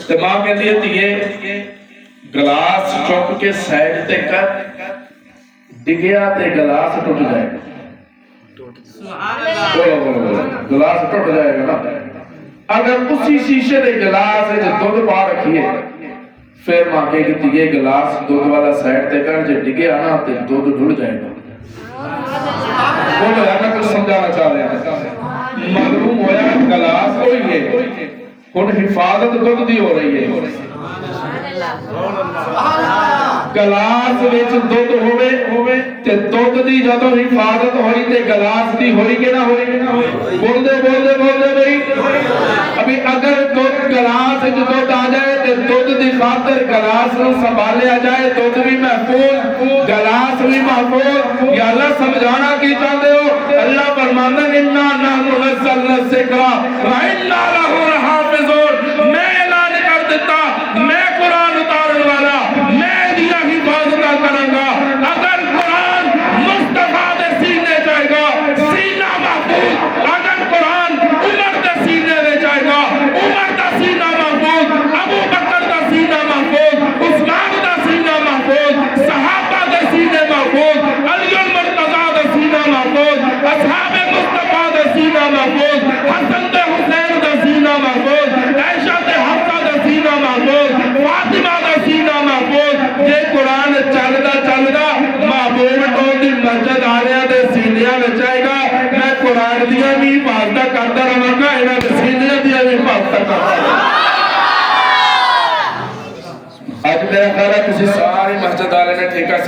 ਤੇ ਮਾਂ ਕਹਿੰਦੀ ਹੈ ਧੀਏ ਗਲਾਸ ਚੁੱਕ ਕੇ ਸਾਈਡ ਤੇ ਕਰ, ਡਿੱਗਿਆ ਤੇ ਗਲਾਸ ਟੁੱਟ ਜਾਏਗਾ। ਗਲਾਸ ਟੁੱਟ ਜਾਏਗਾ ਨਾ। ਅਗਰ ਉसी शीशे के गिलास दुध पा रखिए, फिर मां कहेगी धीए गिलास दुध वाला साइड ते कर, जे डिगया ना तो दुध ढुल जाएगा। बोलो यार, मैं कुछ समझाना चाह रहा हूं। मगरूम होया गिलास कोई है, हुण हिफाजत दुध दी हो रही है। गिलास विच दुध होवे ते दुध दी जदों हिफाजत होई ते गिलास दी होई कि ना होई? बोलदे बोलदे बोलदे भाई। अभी अगर दुध गिलास विच दुध आ जाए ते दुध दी खातिर गिलास नूं संभालिया जाए, दुध भी महफूज, गिलास भी महफूज। या अल्लाह समझाना की चाहते हो? अल्लाह फरमांदा इन्ना नहनु नज़्ज़लना ज़िक्रा व इन्ना लहू लहाफ़िज़ून। मैं ऐलान कर देता, मैं कुरान उतारन वाला, मैं दिया हिफाजत करांगा। अगर कुरान मुस्तफा दे सीने जाएगा, सीना महफूज। अगर कुरान उमर दे सीने में जाएगा, उमर दा सीना महफूज, अबू बकर दा सीना महफूज, उस्मान दा सीना महफूज, सहाबा दे सीने महफूज, अली मुर्तज़ा दा सीना महफूज, असहाबे मुस्तफा दा सीना महफूज, हसन दे हुसैन दा सीना महफूज, आयशा दे हफ्सा दा सीना महफूज, फातिमा दा सीना महफूज। ये कुरान चलदा चलदा महबूब टोल दी मस्जिद आलियां दे सीनियां विच आएगा। मैं कुरान दियां भी हिफाजत करदा रहांगा, इन्हां दे सीनियां दियां भी हिफाजत करदा। अज मेरा ख्याल है तुसीं सारे मस्जिद वाले ने ठेका